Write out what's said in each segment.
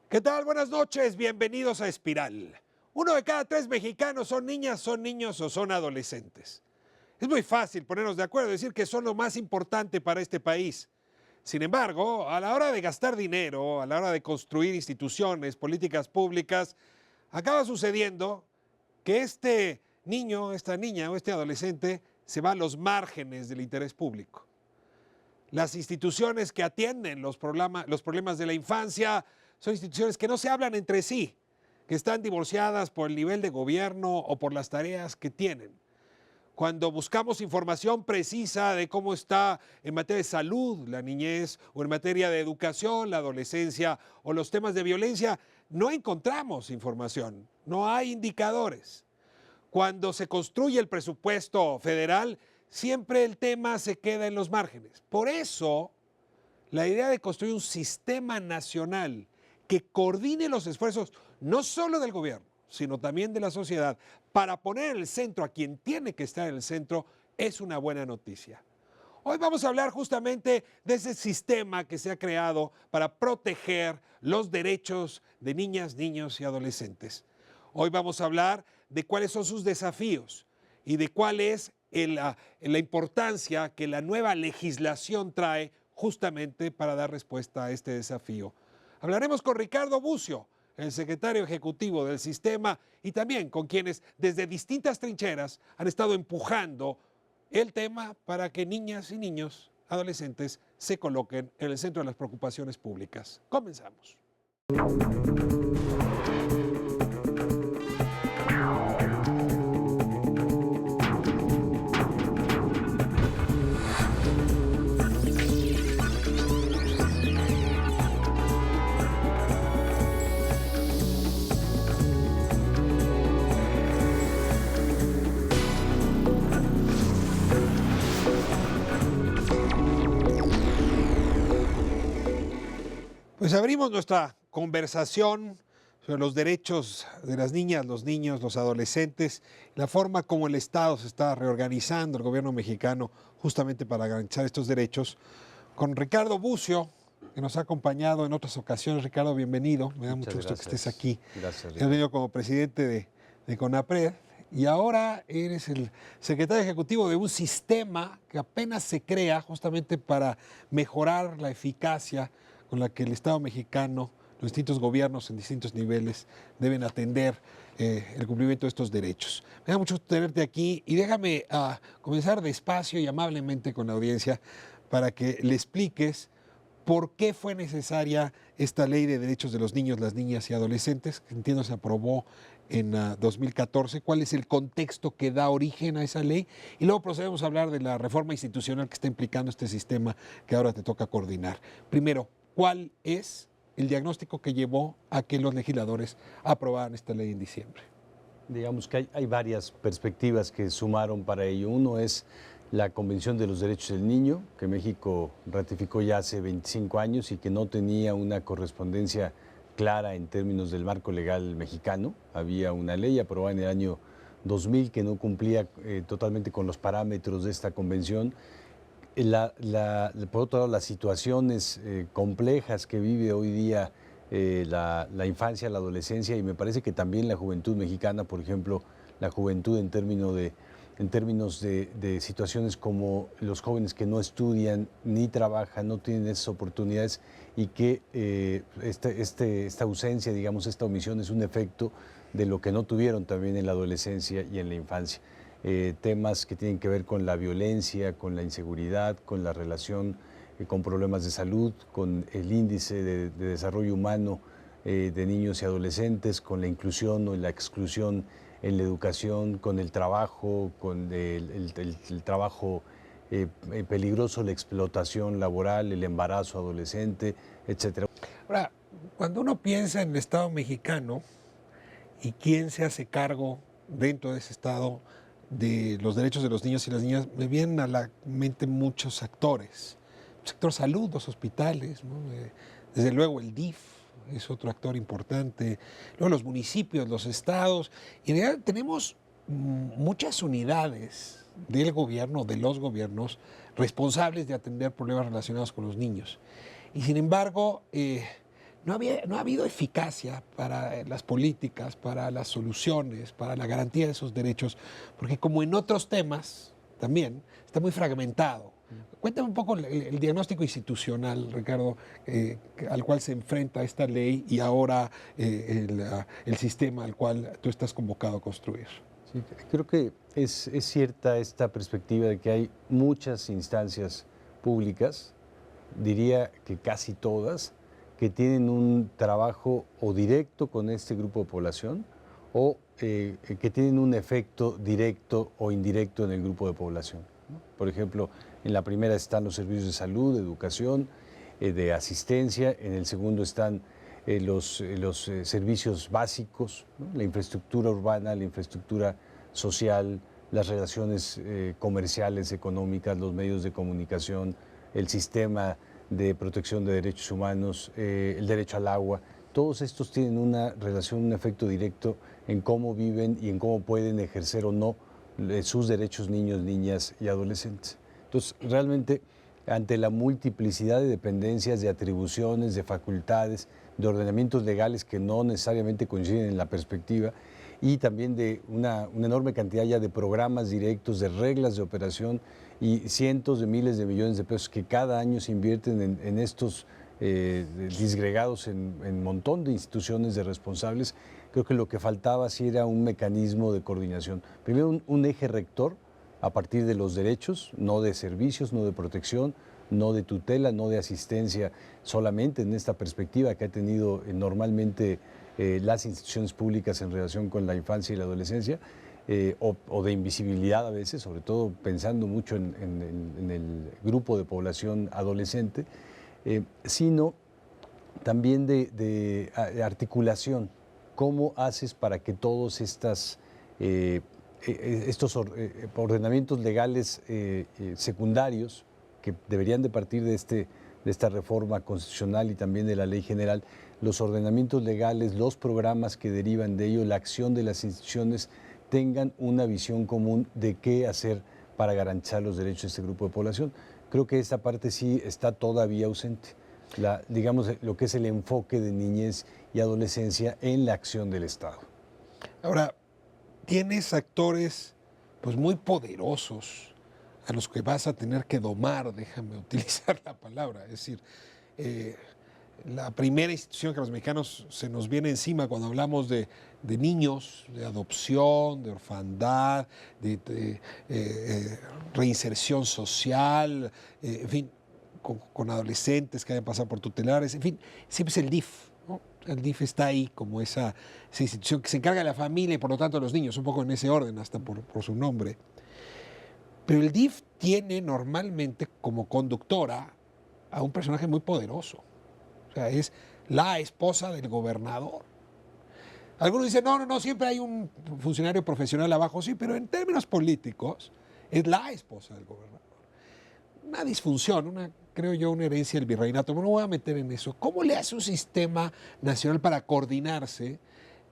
¿Qué tal? Buenas noches, bienvenidos a Espiral. Uno de cada tres mexicanos son niñas, son niños o son adolescentes. Es muy fácil ponernos de acuerdo y decir que son lo más importante para este país. Sin embargo, a la hora de gastar dinero, a la hora de construir instituciones, políticas públicas, acaba sucediendo que este niño, esta niña o este adolescente se va a los márgenes del interés público. Las instituciones que atienden los problemas de la infancia son instituciones que no se hablan entre sí, que están divorciadas por el nivel de gobierno o por las tareas que tienen. Cuando buscamos información precisa de cómo está en materia de salud la niñez o en materia de educación la adolescencia o los temas de violencia, no encontramos información, no hay indicadores. Cuando se construye el presupuesto federal, siempre el tema se queda en los márgenes. Por eso, la idea de construir un sistema nacional que coordine los esfuerzos no solo del gobierno, sino también de la sociedad, para poner en el centro a quien tiene que estar en el centro, es una buena noticia. Hoy vamos a hablar justamente de ese sistema que se ha creado para proteger los derechos de niñas, niños y adolescentes. Hoy vamos a hablar de cuáles son sus desafíos y de cuál es la importancia que la nueva legislación trae justamente para dar respuesta a este desafío. Hablaremos con Ricardo Bucio, el secretario ejecutivo del sistema, y también con quienes desde distintas trincheras han estado empujando el tema para que niñas y niños, adolescentes, se coloquen en el centro de las preocupaciones públicas. Comenzamos. Pues abrimos nuestra conversación sobre los derechos de las niñas, los niños, los adolescentes, la forma como el Estado se está reorganizando, el gobierno mexicano, justamente para garantizar estos derechos, con Ricardo Bucio, que nos ha acompañado en otras ocasiones. Ricardo, bienvenido. Me da mucho gusto que estés aquí. Gracias. Has venido como presidente de CONAPRED y ahora eres el secretario ejecutivo de un sistema que apenas se crea justamente para mejorar la eficacia con la que el Estado mexicano, los distintos gobiernos en distintos niveles deben atender el cumplimiento de estos derechos. Me da mucho gusto tenerte aquí y déjame comenzar despacio y amablemente con la audiencia para que le expliques por qué fue necesaria esta ley de derechos de los niños, las niñas y adolescentes, que entiendo se aprobó en 2014, cuál es el contexto que da origen a esa ley, y luego procedemos a hablar de la reforma institucional que está implicando este sistema que ahora te toca coordinar. Primero, ¿cuál es el diagnóstico que llevó a que los legisladores aprobaran esta ley en diciembre? Digamos que hay varias perspectivas que sumaron para ello. Uno es la Convención de los Derechos del Niño, que México ratificó ya hace 25 años y que no tenía una correspondencia clara en términos del marco legal mexicano. Había una ley aprobada en el año 2000 que no cumplía totalmente con los parámetros de esta convención. Por otro lado, las situaciones complejas que vive hoy día la infancia, la adolescencia, y me parece que también la juventud mexicana, por ejemplo, la juventud en términos de situaciones como los jóvenes que no estudian ni trabajan, no tienen esas oportunidades, y que esta ausencia, digamos, esta omisión es un efecto de lo que no tuvieron también en la adolescencia y en la infancia. Temas que tienen que ver con la violencia, con la inseguridad, con la relación con problemas de salud, con el índice de desarrollo humano de niños y adolescentes, con la inclusión o la exclusión en la educación, con el trabajo, con el trabajo peligroso, la explotación laboral, el embarazo adolescente, etc. Ahora, cuando uno piensa en el Estado mexicano y quién se hace cargo dentro de ese Estado de los derechos de los niños y las niñas, me vienen a la mente muchos actores. El sector salud, los hospitales, ¿no? Desde luego el DIF es otro actor importante, luego los municipios, los estados, y en realidad tenemos muchas unidades del gobierno, de los gobiernos, responsables de atender problemas relacionados con los niños. Y sin embargo, no ha habido eficacia para las políticas, para las soluciones, para la garantía de esos derechos, porque como en otros temas también está muy fragmentado. Cuéntame un poco el diagnóstico institucional, Ricardo, al cual se enfrenta esta ley y ahora el sistema al cual tú estás convocado a construir. Sí, creo que es cierta esta perspectiva de que hay muchas instancias públicas, diría que casi todas, que tienen un trabajo o directo con este grupo de población o que tienen un efecto directo o indirecto en el grupo de población, ¿no? Por ejemplo, en la primera están los servicios de salud, de educación, de asistencia, en el segundo están los servicios básicos, ¿no? La infraestructura urbana, la infraestructura social, las relaciones comerciales, económicas, los medios de comunicación, el sistema de protección de derechos humanos, el derecho al agua. Todos estos tienen una relación, un efecto directo en cómo viven y en cómo pueden ejercer o no sus derechos niños, niñas y adolescentes. Entonces, realmente, ante la multiplicidad de dependencias, de atribuciones, de facultades, de ordenamientos legales que no necesariamente coinciden en la perspectiva, y también de una enorme cantidad ya de programas directos, de reglas de operación y cientos de miles de millones de pesos que cada año se invierten en estos disgregados en un montón de instituciones de responsables. Creo que lo que faltaba sí era un mecanismo de coordinación. Primero, un eje rector a partir de los derechos, no de servicios, no de protección, no de tutela, no de asistencia, solamente en esta perspectiva que ha tenido normalmente las instituciones públicas en relación con la infancia y la adolescencia, o de invisibilidad a veces, sobre todo pensando mucho en el grupo de población adolescente, sino también de articulación. ¿Cómo haces para que todos estos ordenamientos legales secundarios que deberían de partir de esta reforma constitucional y también de la ley general, los ordenamientos legales, los programas que derivan de ello, la acción de las instituciones, tengan una visión común de qué hacer para garantizar los derechos de este grupo de población? Creo que esta parte sí está todavía ausente, digamos, lo que es el enfoque de niñez y adolescencia en la acción del Estado. Ahora, tienes actores pues muy poderosos a los que vas a tener que domar, déjame utilizar la palabra, es decir, la primera institución que a los mexicanos se nos viene encima cuando hablamos de niños, de adopción, de orfandad, de reinserción social, en fin, con adolescentes que hayan pasado por tutelares, en fin, siempre es el DIF, ¿no? El DIF está ahí como esa institución que se encarga de la familia y por lo tanto de los niños, un poco en ese orden, hasta por su nombre. Pero el DIF tiene normalmente como conductora a un personaje muy poderoso. O sea, es la esposa del gobernador. Algunos dicen, no, siempre hay un funcionario profesional abajo, sí, pero en términos políticos es la esposa del gobernador. Una disfunción, creo yo, una herencia del virreinato, pero no voy a meter en eso. ¿Cómo le hace un sistema nacional para coordinarse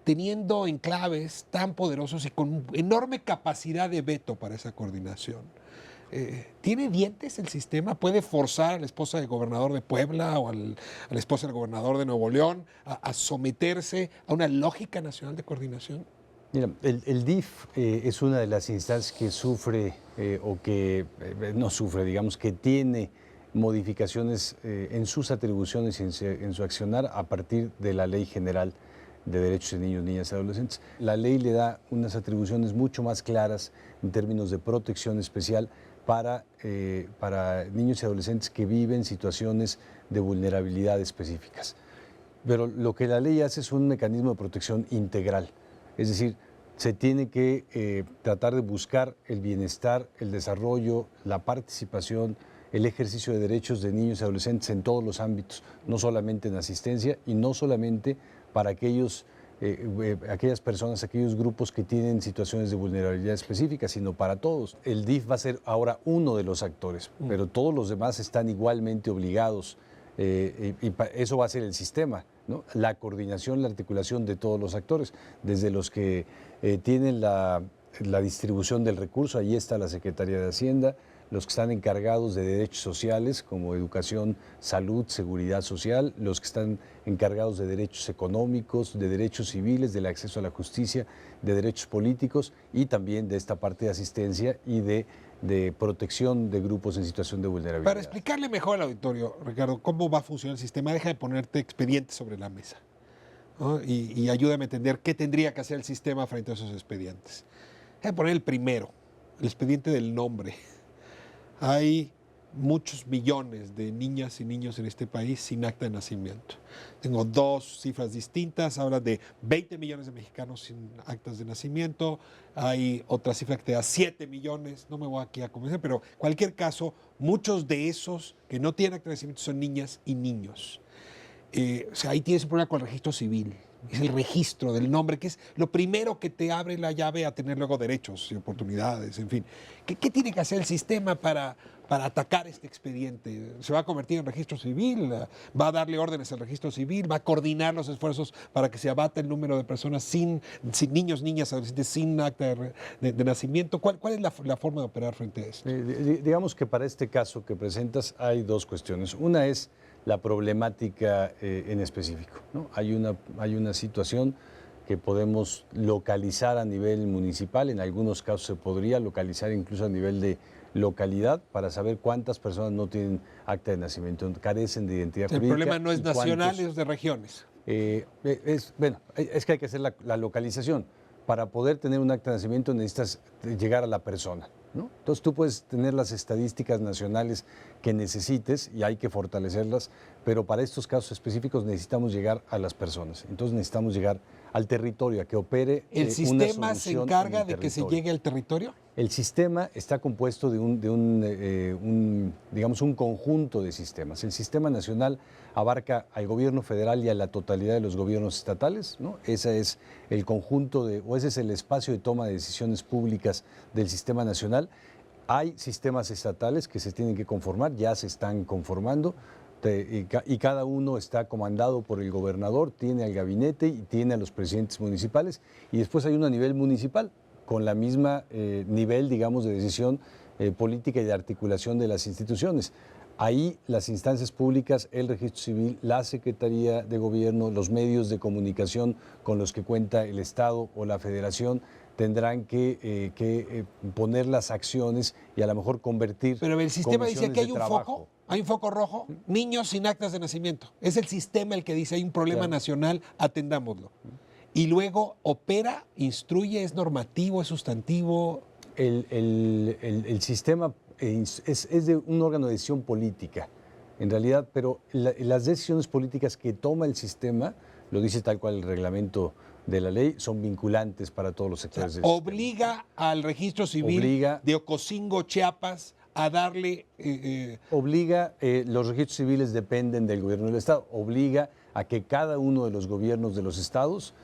teniendo enclaves tan poderosos y con enorme capacidad de veto para esa coordinación? ¿Tiene dientes el sistema? ¿Puede forzar a la esposa del gobernador de Puebla o a la esposa del gobernador de Nuevo León a someterse a una lógica nacional de coordinación? Mira, el DIF es una de las instancias que sufre o que no sufre, digamos, que tiene modificaciones en sus atribuciones y en su accionar a partir de la Ley General de Derechos de Niños, Niñas y Adolescentes. La ley le da unas atribuciones mucho más claras en términos de protección especial para niños y adolescentes que viven situaciones de vulnerabilidad específicas. Pero lo que la ley hace es un mecanismo de protección integral, es decir, se tiene que tratar de buscar el bienestar, el desarrollo, la participación, el ejercicio de derechos de niños y adolescentes en todos los ámbitos, no solamente en asistencia y no solamente para aquellas personas, aquellos grupos que tienen situaciones de vulnerabilidad específicas, sino para todos. El DIF va a ser ahora uno de los actores, pero todos los demás están igualmente obligados y eso va a ser el sistema, ¿no? La coordinación, la articulación de todos los actores, desde los que tienen la distribución del recurso, ahí está la Secretaría de Hacienda, los que están encargados de derechos sociales como educación, salud, seguridad social, los que están encargados de derechos económicos, de derechos civiles, del acceso a la justicia, de derechos políticos y también de esta parte de asistencia y de protección de grupos en situación de vulnerabilidad. Para explicarle mejor al auditorio, Ricardo, cómo va a funcionar el sistema, deja de ponerte expedientes sobre la mesa, ¿no? Y ayúdame a entender qué tendría que hacer el sistema frente a esos expedientes. Deja de poner el primero, el expediente del nombre. Hay muchos millones de niñas y niños en este país sin acta de nacimiento. Tengo dos cifras distintas, hablan de 20 millones de mexicanos sin actas de nacimiento, hay otra cifra que te da 7 millones, no me voy aquí a convencer, pero en cualquier caso, muchos de esos que no tienen acta de nacimiento son niñas y niños. O sea, ahí tienes un problema con el registro civil. Es el registro del nombre, que es lo primero que te abre la llave a tener luego derechos y oportunidades, en fin. ¿Qué tiene que hacer el sistema para atacar este expediente? ¿Se va a convertir en registro civil? ¿Va a darle órdenes al registro civil? ¿Va a coordinar los esfuerzos para que se abata el número de personas sin niños, niñas, adolescentes, sin acta de nacimiento? ¿Cuál es la forma de operar frente a esto? Digamos que para este caso que presentas hay dos cuestiones. Una es la problemática en específico, ¿no? Hay una situación que podemos localizar a nivel municipal, en algunos casos se podría localizar incluso a nivel de localidad para saber cuántas personas no tienen acta de nacimiento, carecen de identidad jurídica. El problema no es nacional, es de regiones. Es que hay que hacer la localización. Para poder tener un acta de nacimiento necesitas llegar a la persona, ¿no? Entonces tú puedes tener las estadísticas nacionales que necesites y hay que fortalecerlas, pero para estos casos específicos necesitamos llegar a las personas. Entonces necesitamos llegar al territorio, a que opere ¿El sistema se encarga de que se llegue al territorio? El sistema está compuesto de digamos, un conjunto de sistemas. El sistema nacional abarca al gobierno federal y a la totalidad de los gobiernos estatales, ¿no? Ese es el conjunto ese es el espacio de toma de decisiones públicas del sistema nacional. Hay sistemas estatales que se tienen que conformar, ya se están conformando. Y cada uno está comandado por el gobernador, tiene al gabinete y tiene a los presidentes municipales, y después hay uno a nivel municipal con la misma nivel, digamos, de decisión política y de articulación de las instituciones. Ahí las instancias públicas, el registro civil, la Secretaría de Gobierno, los medios de comunicación con los que cuenta el Estado o la Federación tendrán que poner las acciones y a lo mejor convertir. Pero el sistema dice que hay un trabajo. foco. Hay un foco rojo, niños sin actas de nacimiento. Es el sistema el que dice hay un problema nacional, atendámoslo. Y luego opera, instruye, es normativo, es sustantivo. El sistema es de un órgano de decisión política, en realidad, pero las decisiones políticas que toma el sistema, lo dice tal cual el reglamento de la ley, son vinculantes para todos los sectores del sistema. Obliga al registro civil de Ocosingo, Chiapas, a darle... los registros civiles dependen del gobierno del Estado, obliga a que cada uno de los gobiernos de los estados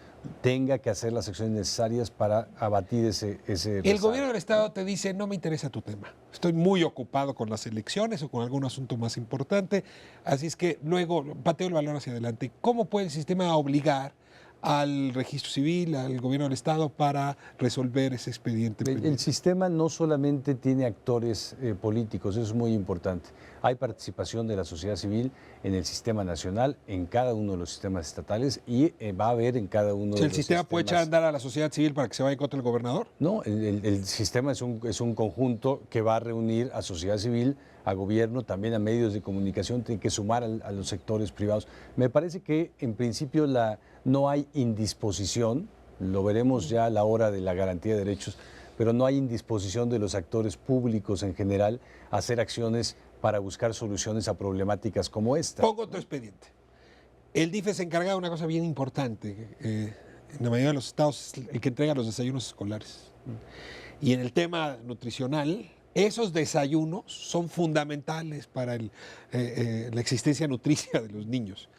tenga que hacer las acciones necesarias para abatir ese El gobierno del Estado te dice, no me interesa tu tema, estoy muy ocupado con las elecciones o con algún asunto más importante, así es que luego pateo el balón hacia adelante. ¿Cómo puede el sistema obligar al registro civil, al gobierno del Estado para resolver ese expediente? El sistema no solamente tiene actores políticos, eso es muy importante. Hay participación de la sociedad civil en el sistema nacional, en cada uno de los sistemas estatales y va a haber en cada uno de los sistemas. ¿El sistema puede echar a andar a la sociedad civil para que se vaya en contra del gobernador? No, el sistema es un conjunto que va a reunir a sociedad civil, a gobierno, también a medios de comunicación, tiene que sumar a los sectores privados. Me parece que en principio no hay indisposición, lo veremos ya a la hora de la garantía de derechos, pero no hay indisposición de los actores públicos en general a hacer acciones para buscar soluciones a problemáticas como esta. Pongo otro expediente. El DIF se encarga de una cosa bien importante. En la mayoría de los estados es el que entrega los desayunos escolares. Y en el tema nutricional, esos desayunos son fundamentales para la existencia nutricia de los niños.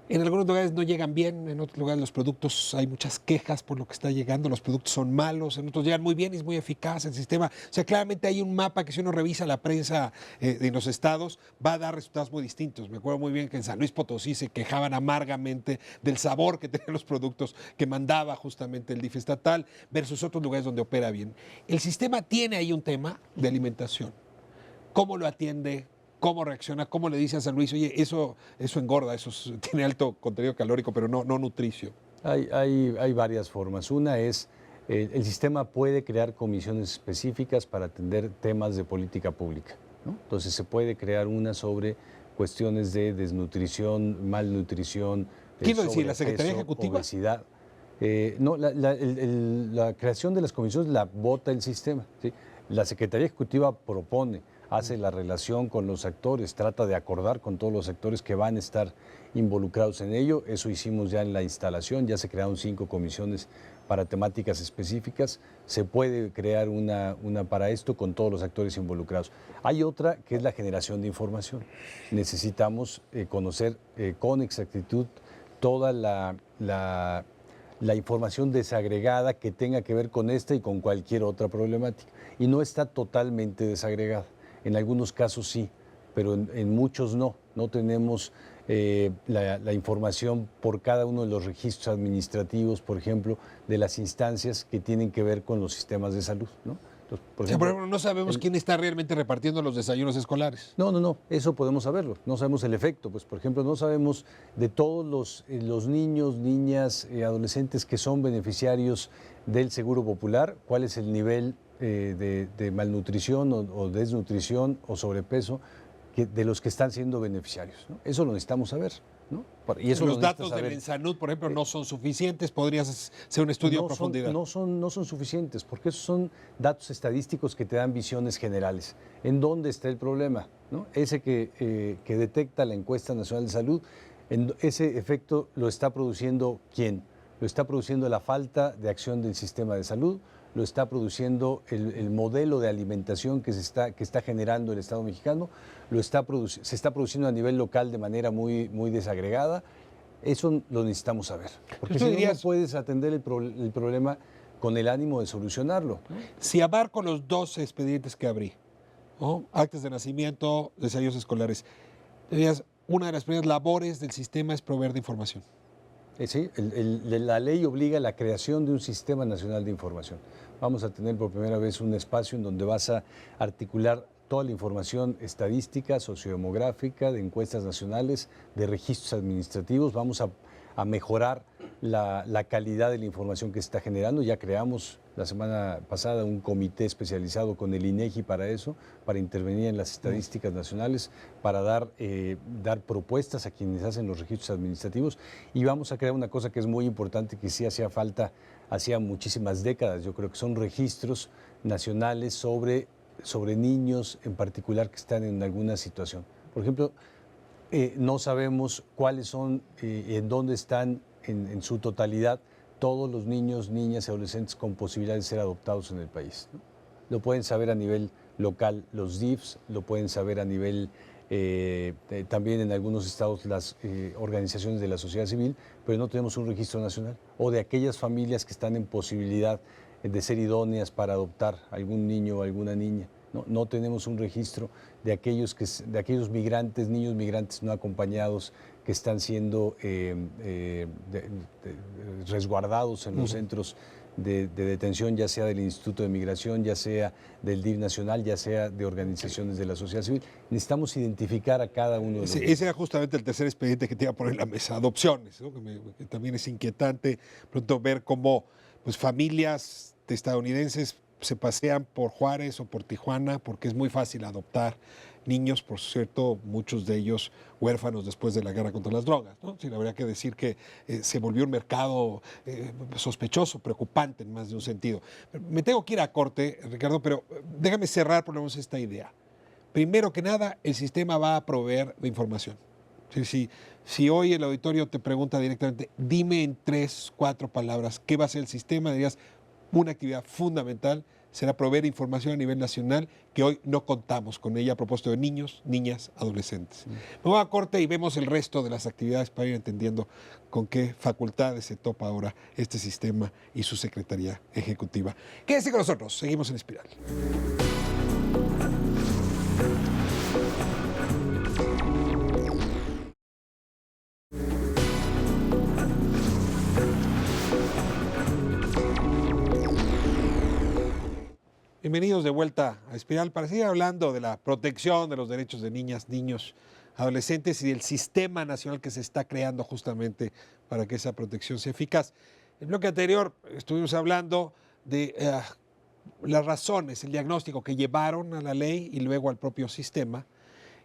En algunos lugares no llegan bien, en otros lugares los productos, hay muchas quejas por lo que está llegando, los productos son malos, en otros llegan muy bien y es muy eficaz el sistema. O sea, claramente hay un mapa que si uno revisa la prensa en los estados va a dar resultados muy distintos. Me acuerdo muy bien que en San Luis Potosí se quejaban amargamente del sabor que tenían los productos que mandaba justamente el DIF estatal versus otros lugares donde opera bien. El sistema tiene ahí un tema de alimentación. ¿Cómo lo atiende? ¿Cómo reacciona? ¿Cómo le dice a San Luis, oye, eso engorda, tiene alto contenido calórico, pero no nutricio? Hay varias formas. Una es, el sistema puede crear comisiones específicas para atender temas de política pública, ¿no? Entonces se puede crear una sobre cuestiones de desnutrición, malnutrición, ¿Quién lo decide? ¿La Secretaría Ejecutiva? Obesidad. No, la creación de las comisiones la vota el sistema, ¿sí? La Secretaría Ejecutiva propone, hace la relación con los actores, trata de acordar con todos los actores que van a estar involucrados en ello. Eso hicimos ya en la instalación, ya se crearon 5 comisiones para temáticas específicas. Se puede crear una para esto con todos los actores involucrados. Hay otra que es la generación de información. Necesitamos conocer con exactitud toda la información desagregada que tenga que ver con esta y con cualquier otra problemática. Y no está totalmente desagregada. En algunos casos sí, pero en muchos no. No tenemos la información por cada uno de los registros administrativos, por ejemplo, de las instancias que tienen que ver con los sistemas de salud, ¿no? Entonces, Por ejemplo, no sabemos quién está realmente repartiendo los desayunos escolares. No, eso podemos saberlo. No sabemos el efecto. Pues, por ejemplo, no sabemos de todos los niños, niñas, adolescentes que son beneficiarios del Seguro Popular, cuál es el nivel de malnutrición o desnutrición o sobrepeso de los que están siendo beneficiarios, ¿no? Eso lo necesitamos saber, ¿no? Y eso los datos del Insanud, por ejemplo, no son suficientes. ¿Podría ser un estudio a profundidad? No son suficientes, porque esos son datos estadísticos que te dan visiones generales. ¿En dónde está el problema? ¿No? Ese que detecta la encuesta nacional de salud, ese efecto lo está produciendo ¿quién? Lo está produciendo la falta de acción del sistema de salud, lo está produciendo el modelo de alimentación que se está generando el Estado mexicano, se está produciendo a nivel local de manera muy desagregada. Eso lo necesitamos saber, porque si no puedes atender el problema con el ánimo de solucionarlo, ¿no? Si abarco los 12 expedientes que abrí, ¿no? Actas de nacimiento, desayunos escolares, una de las primeras labores del sistema es proveer de información. Sí, la ley obliga a la creación de un sistema nacional de información. Vamos a tener por primera vez un espacio en donde vas a articular toda la información estadística, sociodemográfica, de encuestas nacionales, de registros administrativos. Vamos a mejorar la calidad de la información que se está generando. Ya creamos la semana pasada un comité especializado con el INEGI para eso, para intervenir en las estadísticas nacionales, para dar propuestas a quienes hacen los registros administrativos. Y vamos a crear una cosa que es muy importante, que sí hacía falta hacía muchísimas décadas. Yo creo que son registros nacionales sobre niños en particular que están en alguna situación. Por ejemplo, no sabemos cuáles son y en dónde están en su totalidad todos los niños, niñas y adolescentes con posibilidad de ser adoptados en el país, ¿no? Lo pueden saber a nivel local los DIFs, lo pueden saber a nivel también en algunos estados las organizaciones de la sociedad civil, pero no tenemos un registro nacional, o de aquellas familias que están en posibilidad de ser idóneas para adoptar algún niño o alguna niña. No tenemos un registro de aquellos migrantes, niños migrantes no acompañados que están siendo resguardados en los centros de detención, ya sea del Instituto de Migración, ya sea del DIF nacional, ya sea de organizaciones de la sociedad civil. Necesitamos identificar a cada uno de los... Ese era justamente el tercer expediente que te iba a poner en la mesa, adopciones, ¿no? Que también es inquietante pronto ver cómo pues, familias de estadounidenses se pasean por Juárez o por Tijuana porque es muy fácil adoptar niños, por cierto, muchos de ellos huérfanos después de la guerra contra las drogas, ¿no? Sí, habría que decir que se volvió un mercado sospechoso, preocupante en más de un sentido. Me tengo que ir a corte, Ricardo, pero déjame cerrar por lo menos esta idea. Primero que nada, el sistema va a proveer de información. Si hoy el auditorio te pregunta directamente, dime en 3, 4 palabras qué va a ser el sistema, dirías una actividad fundamental será proveer información a nivel nacional que hoy no contamos con ella a propósito de niños, niñas, adolescentes. Me voy a corte y vemos el resto de las actividades para ir entendiendo con qué facultades se topa ahora este sistema y su Secretaría Ejecutiva. Quédense con nosotros, seguimos en Espiral. Bienvenidos de vuelta a Espiral para seguir hablando de la protección de los derechos de niñas, niños, adolescentes y del sistema nacional que se está creando justamente para que esa protección sea eficaz. En el bloque anterior estuvimos hablando de las razones, el diagnóstico que llevaron a la ley y luego al propio sistema.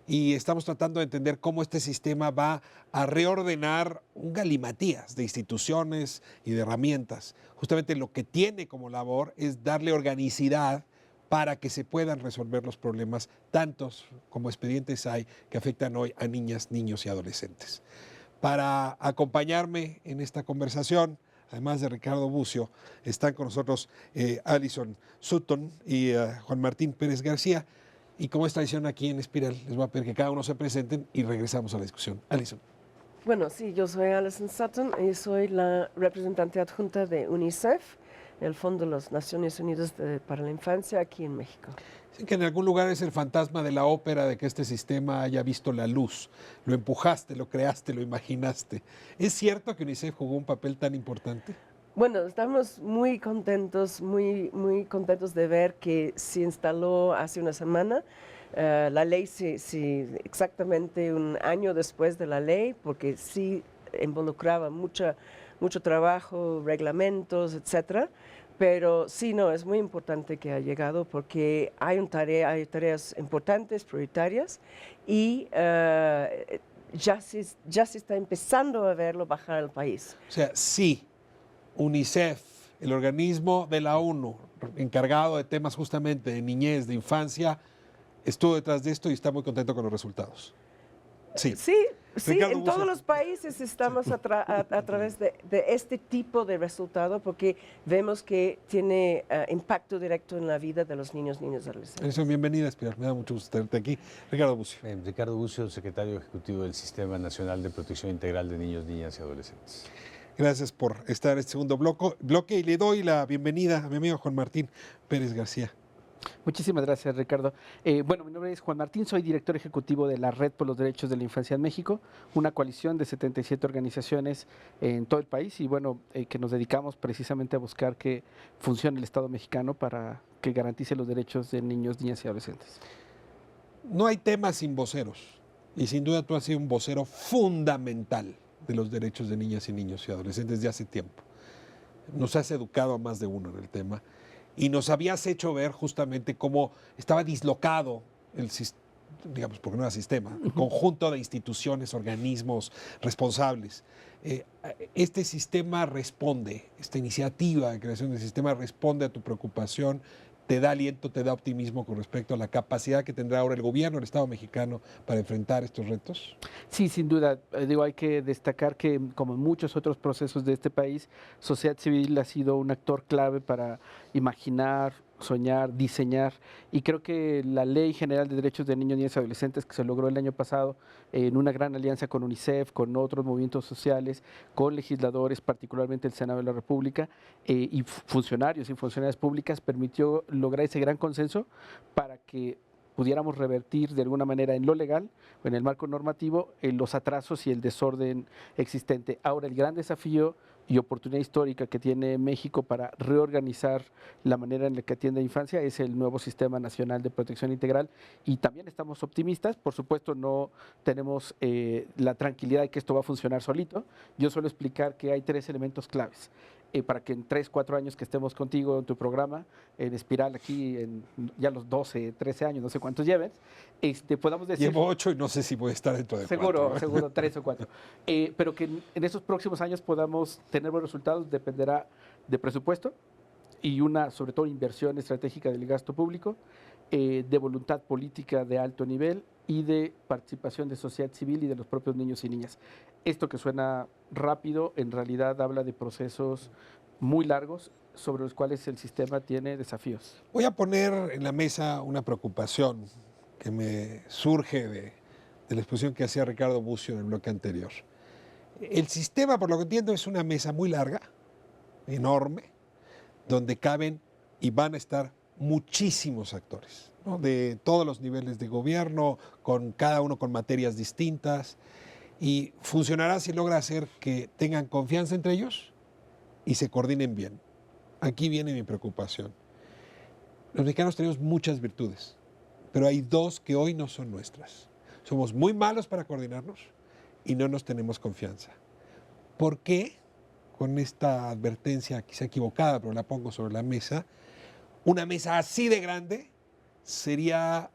Y estamos tratando de entender cómo este sistema va a reordenar un galimatías de instituciones y de herramientas. Justamente lo que tiene como labor es darle organicidad para que se puedan resolver los problemas, tantos como expedientes hay que afectan hoy a niñas, niños y adolescentes. Para acompañarme en esta conversación, además de Ricardo Bucio, están con nosotros Alison Sutton y Juan Martín Pérez García. Y como es tradición aquí en Espiral, les voy a pedir que cada uno se presenten y regresamos a la discusión. Alison. Bueno, sí, yo soy Alison Sutton y soy la representante adjunta de UNICEF, el Fondo de las Naciones Unidas para la Infancia aquí en México. Dicen que en algún lugar es el fantasma de la ópera de que este sistema haya visto la luz. Lo empujaste, lo creaste, lo imaginaste. ¿Es cierto que UNICEF jugó un papel tan importante? Bueno, estamos muy contentos, muy contentos de ver que se instaló hace una semana. La ley, exactamente un año después de la ley, porque sí involucraba mucho trabajo, reglamentos, etcétera. Pero sí, no, es muy importante que ha llegado porque hay tareas importantes, prioritarias, y ya se está empezando a verlo bajar al país. O sea, sí. UNICEF, el organismo de la ONU encargado de temas justamente de niñez, de infancia, estuvo detrás de esto y está muy contento con los resultados. Sí, sí, Ricardo en Bucio. todos los países estamos a través de este tipo de resultado porque vemos que tiene impacto directo en la vida de los niños, niñas y adolescentes. Alison, bienvenida a Espiral, me da mucho gusto tenerte aquí. Ricardo Bucio. Ricardo Bucio, secretario ejecutivo del Sistema Nacional de Protección Integral de Niños, Niñas y Adolescentes. Gracias por estar en este segundo bloque y le doy la bienvenida a mi amigo Juan Martín Pérez García. Muchísimas gracias, Ricardo. Bueno, mi nombre es Juan Martín, soy director ejecutivo de la Red por los Derechos de la Infancia en México, una coalición de 77 organizaciones en todo el país y bueno, que nos dedicamos precisamente a buscar que funcione el Estado mexicano para que garantice los derechos de niños, niñas y adolescentes. No hay tema sin voceros y sin duda tú has sido un vocero fundamental de los derechos de niñas y niños y adolescentes de hace tiempo. Nos has educado a más de uno en el tema y nos habías hecho ver justamente cómo estaba dislocado el sistema, digamos, porque no era sistema, el conjunto de instituciones, organismos responsables. Este sistema responde, esta iniciativa de creación del sistema responde a tu preocupación, te da aliento, te da optimismo con respecto a la capacidad que tendrá ahora el gobierno, el Estado mexicano, para enfrentar estos retos. Sí, sin duda. Hay que destacar que, como en muchos otros procesos de este país, sociedad civil ha sido un actor clave para imaginar, soñar, diseñar, y creo que la Ley General de Derechos de Niños, Niñas y Adolescentes que se logró el año pasado en una gran alianza con UNICEF, con otros movimientos sociales, con legisladores, particularmente el Senado de la República, y funcionarios y funcionarias públicas, permitió lograr ese gran consenso para que pudiéramos revertir de alguna manera en lo legal o en el marco normativo los atrasos y el desorden existente. Ahora, el gran desafío y oportunidad histórica que tiene México para reorganizar la manera en la que atiende a la infancia es el nuevo Sistema Nacional de Protección Integral y también estamos optimistas, por supuesto no tenemos la tranquilidad de que esto va a funcionar solito. Yo suelo explicar que hay 3 elementos claves para que en 3, 4 años que estemos contigo en tu programa, en Espiral, aquí en ya los 12, 13 años, no sé cuántos lleves, podamos decir... Llevo 8 y no sé si voy a estar dentro de 4. Seguro 3 o 4. Pero que en esos próximos años podamos tener buenos resultados dependerá de presupuesto y sobre todo, inversión estratégica del gasto público, de voluntad política de alto nivel y de participación de sociedad civil y de los propios niños y niñas. Esto que suena rápido, en realidad habla de procesos muy largos sobre los cuales el sistema tiene desafíos. Voy a poner en la mesa una preocupación que me surge de la exposición que hacía Ricardo Bucio en el bloque anterior. El sistema, por lo que entiendo, es una mesa muy larga, enorme, donde caben y van a estar muchísimos actores, ¿no? De todos los niveles de gobierno, con cada uno con materias distintas, y funcionará si logra hacer que tengan confianza entre ellos y se coordinen bien. Aquí viene mi preocupación. Los mexicanos tenemos muchas virtudes, pero hay dos que hoy no son nuestras. Somos muy malos para coordinarnos y no nos tenemos confianza. ¿Por qué? Con esta advertencia quizá equivocada, pero la pongo sobre la mesa, una mesa así de grande sería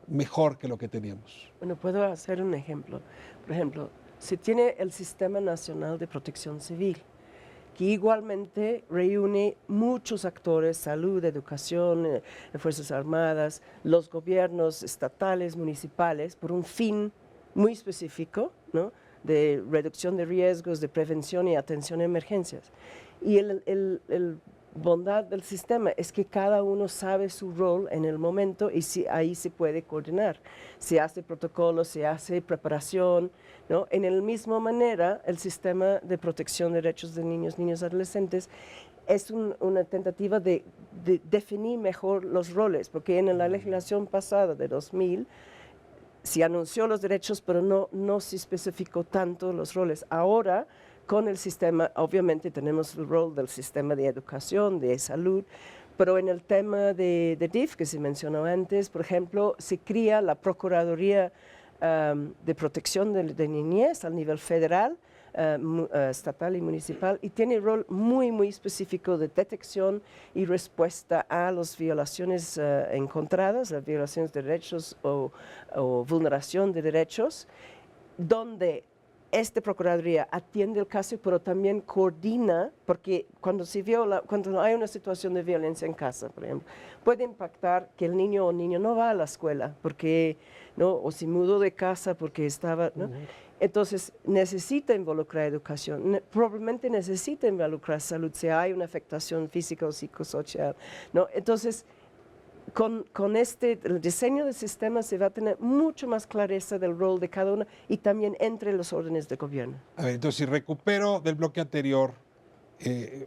mejor que lo que teníamos. Bueno, puedo hacer un ejemplo. Por ejemplo, se tiene el Sistema Nacional de Protección Civil, que igualmente reúne muchos actores, salud, educación, Fuerzas Armadas, los gobiernos estatales, municipales, por un fin muy específico, ¿no? De reducción de riesgos, de prevención y atención a emergencias. Y el bondad del sistema es que cada uno sabe su rol en el momento y ahí se puede coordinar. Se hace protocolo, se hace preparación, ¿no? En la misma manera, el sistema de protección de derechos de niños y adolescentes es una tentativa de definir mejor los roles, porque en la legislación pasada de 2000 se anunció los derechos, pero no se especificó tanto los roles. Ahora, con el sistema, obviamente tenemos el rol del sistema de educación, de salud, pero en el tema de DIF, que se mencionó antes, por ejemplo, se crea la Procuraduría de Protección de Niñez a nivel federal, estatal y municipal, y tiene un rol muy, muy específico de detección y respuesta a las violaciones encontradas, las violaciones de derechos o vulneración de derechos, donde esta Procuraduría atiende el caso, pero también coordina, porque cuando hay una situación de violencia en casa, por ejemplo, puede impactar que el niño o niña no va a la escuela, porque, ¿no? O se mudó de casa porque estaba, ¿no? Entonces, necesita involucrar educación, probablemente necesita involucrar salud, si hay una afectación física o psicosocial, ¿no? Entonces, con el diseño del sistema se va a tener mucho más clareza del rol de cada uno y también entre los órdenes de gobierno. A ver, entonces si recupero del bloque anterior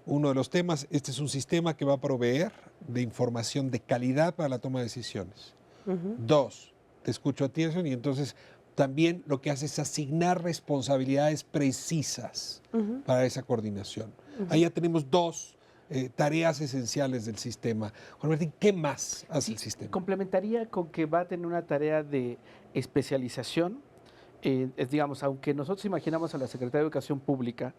uno de los temas, este es un sistema que va a proveer de información de calidad para la toma de decisiones. Dos, te escucho a ti, Edson, y entonces también lo que hace es asignar responsabilidades precisas para esa coordinación. Ahí ya tenemos dos tareas esenciales del sistema. Juan Martín, ¿qué más hace el sistema? Complementaría con que va a tener una tarea de especialización. Digamos, aunque nosotros imaginamos a la Secretaría de Educación Pública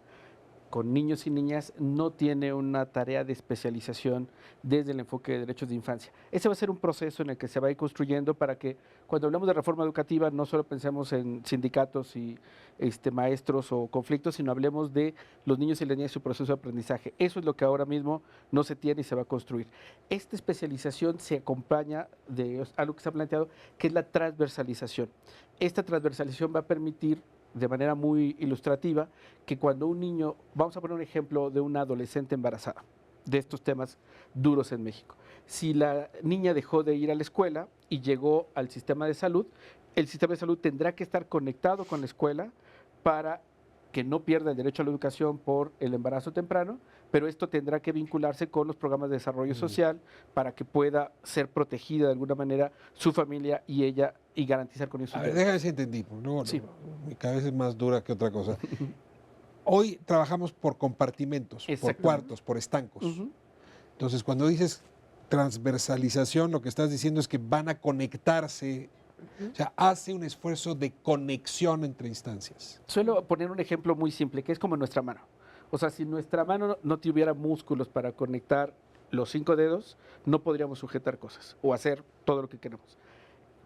con niños y niñas, no tiene una tarea de especialización desde el enfoque de derechos de infancia. Ese va a ser un proceso en el que se va a ir construyendo para que cuando hablamos de reforma educativa no solo pensemos en sindicatos y maestros o conflictos, sino hablemos de los niños y las niñas y su proceso de aprendizaje. Eso es lo que ahora mismo no se tiene y se va a construir. Esta especialización se acompaña de algo que se ha planteado, que es la transversalización. Esta transversalización va a permitir de manera muy ilustrativa, que cuando un niño, vamos a poner un ejemplo de una adolescente embarazada, de estos temas duros en México. Si la niña dejó de ir a la escuela y llegó al sistema de salud, el sistema de salud tendrá que estar conectado con la escuela para que no pierda el derecho a la educación por el embarazo temprano, pero esto tendrá que vincularse con los programas de desarrollo social para que pueda ser protegida de alguna manera su familia y ella y garantizar con eso. A ver, déjame si entendí, no, Sí. mi cabeza es más dura que otra cosa. Hoy trabajamos por compartimentos, por cuartos, por estancos. Entonces, cuando dices transversalización, lo que estás diciendo es que van a conectarse. O sea, hace un esfuerzo de conexión entre instancias. Suelo poner un ejemplo muy simple, que es como nuestra mano. O sea, si nuestra mano no tuviera músculos para conectar los 5 dedos, no podríamos sujetar cosas o hacer todo lo que queremos.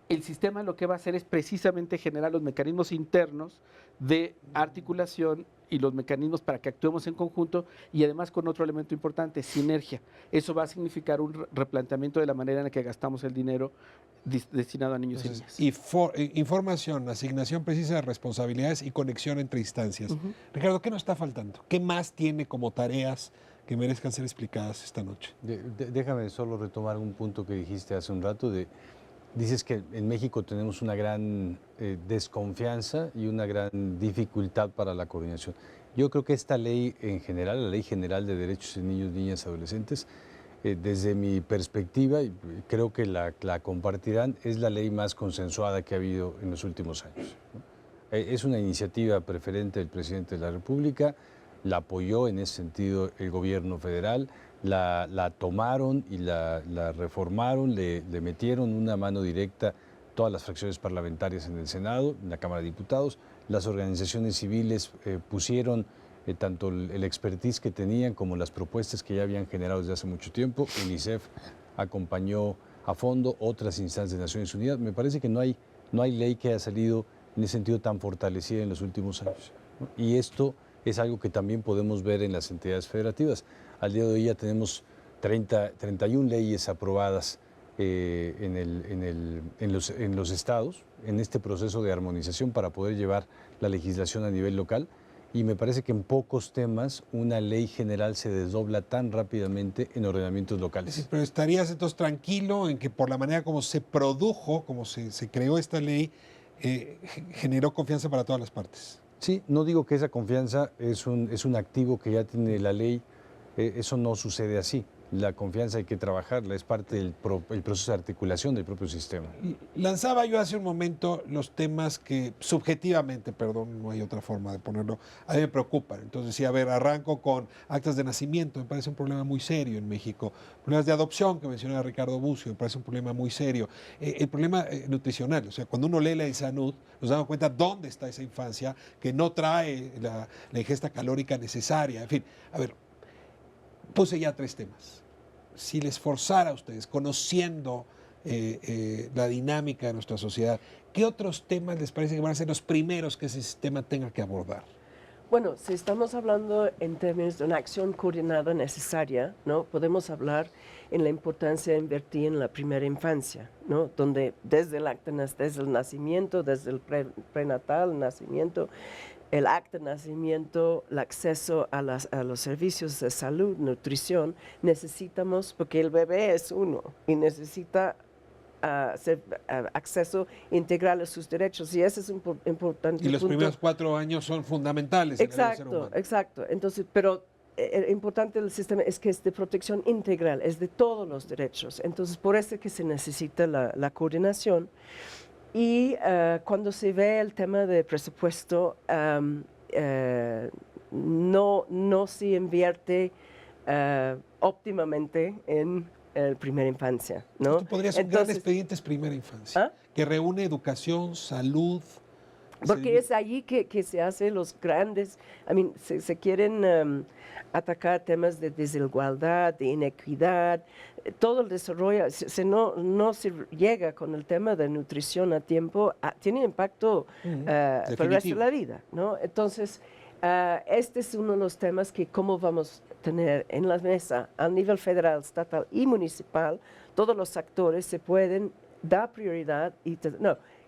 El sistema lo que va a hacer es precisamente generar los mecanismos internos de articulación y los mecanismos para que actuemos en conjunto y además con otro elemento importante, sinergia. Eso va a significar un replanteamiento de la manera en la que gastamos el dinero destinado a niños y niñas. Información, asignación precisa de responsabilidades y conexión entre instancias. Ricardo, ¿qué nos está faltando? ¿Qué más tiene como tareas que merezcan ser explicadas esta noche. Déjame solo retomar un punto que dijiste hace un rato. Dices que en México tenemos una gran desconfianza y una gran dificultad para la coordinación. Yo creo que esta ley en general, la Ley General de Derechos de Niños, Niñas y Adolescentes, desde mi perspectiva, y creo que la compartirán, es la ley más consensuada que ha habido en los últimos años, ¿no? Es una iniciativa preferente del presidente de la República, la apoyó en ese sentido el gobierno federal, la tomaron y la reformaron, le metieron una mano directa todas las fracciones parlamentarias en el Senado, en la Cámara de Diputados, las organizaciones civiles pusieron tanto el expertise que tenían como las propuestas que ya habían generado desde hace mucho tiempo. UNICEF acompañó a fondo, otras instancias de Naciones Unidas. Me parece que no hay ley que haya salido en ese sentido tan fortalecida en los últimos años, ¿no? Y esto es algo que también podemos ver en las entidades federativas. Al día de hoy ya tenemos 31 leyes aprobadas en los estados, en este proceso de armonización para poder llevar la legislación a nivel local. Y me parece que en pocos temas una ley general se desdobla tan rápidamente en ordenamientos locales. Sí, pero estarías entonces tranquilo en que por la manera como se produjo, como se creó esta ley, generó confianza para todas las partes. Sí, no digo que esa confianza es un activo que ya tiene la ley, eso no sucede así. La confianza hay que trabajarla, es parte del proceso de articulación del propio sistema. Lanzaba yo hace un momento los temas que subjetivamente, perdón, no hay otra forma de ponerlo, a mí me preocupan. Entonces decía, a ver, arranco con actas de nacimiento, me parece un problema muy serio en México. Problemas de adopción, que mencionaba Ricardo Bucio, me parece un problema muy serio. El problema nutricional, o sea, cuando uno lee la INSANUD, nos damos cuenta dónde está esa infancia que no trae la ingesta calórica necesaria. En fin, a ver, puse ya 3 temas. Si les forzara a ustedes, conociendo la dinámica de nuestra sociedad, ¿qué otros temas les parece que van a ser los primeros que ese sistema tenga que abordar? Bueno, si estamos hablando en términos de una acción coordinada necesaria, ¿no? Podemos hablar en la importancia de invertir en la primera infancia, ¿no? Donde desde el nacimiento, desde el prenatal, el nacimiento, el acta de nacimiento, el acceso a los servicios de salud, nutrición, necesitamos, porque el bebé es uno y necesita acceso integral a sus derechos, y ese es un importante Y los punto. primeros 4 años son fundamentales en la vida del ser humano. Exacto. Entonces, pero importante del sistema es que es de protección integral, es de todos los derechos. Entonces, por eso es que se necesita la coordinación. Y cuando se ve el tema de presupuesto, no se invierte óptimamente en primera infancia, ¿no? Esto podría ser un gran expediente primera infancia, que reúne educación, salud. Porque es allí que se hacen los grandes, se quieren atacar temas de desigualdad, de inequidad, todo el desarrollo, no se llega con el tema de nutrición a tiempo, tiene impacto para el resto de la vida, ¿no? Entonces, este es uno de los temas que cómo vamos a tener en la mesa a nivel federal, estatal y municipal, todos los actores se pueden dar prioridad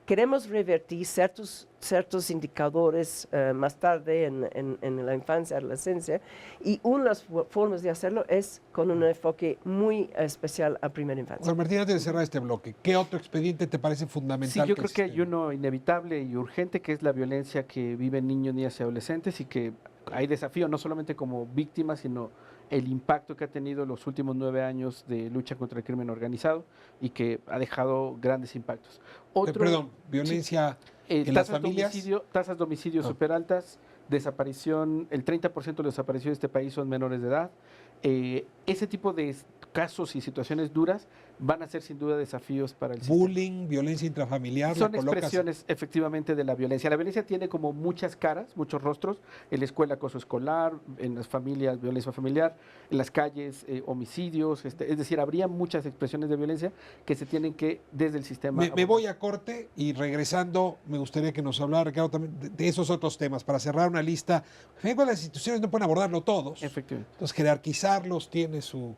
queremos revertir ciertos indicadores más tarde en la infancia, adolescencia, y una de las formas de hacerlo es con un enfoque muy especial a primera infancia. Juan Martín, antes de cerrar este bloque, ¿qué otro expediente te parece fundamental? Sí, yo creo que hay uno inevitable y urgente, que es la violencia que viven niños, niñas y adolescentes, y que hay desafío no solamente como víctimas, sino el impacto que ha tenido los últimos 9 años de lucha contra el crimen organizado y que ha dejado grandes impactos. Violencia en las familias. Tasas de homicidio súper altas, desaparición, el 30% de los desaparecidos de este país son menores de edad. Ese tipo de casos y situaciones duras van a ser sin duda desafíos para el sistema. Bullying, violencia intrafamiliar. Son expresiones efectivamente de la violencia. La violencia tiene como muchas caras, muchos rostros. En la escuela, acoso escolar, en las familias, violencia familiar, en las calles, homicidios. Es decir, habría muchas expresiones de violencia que se tienen que desde el sistema. Me voy a corte y regresando me gustaría que nos hablara, Ricardo, también de esos otros temas para cerrar una lista. Las instituciones no pueden abordarlo todos. Efectivamente. Entonces, jerarquizarlos tiene su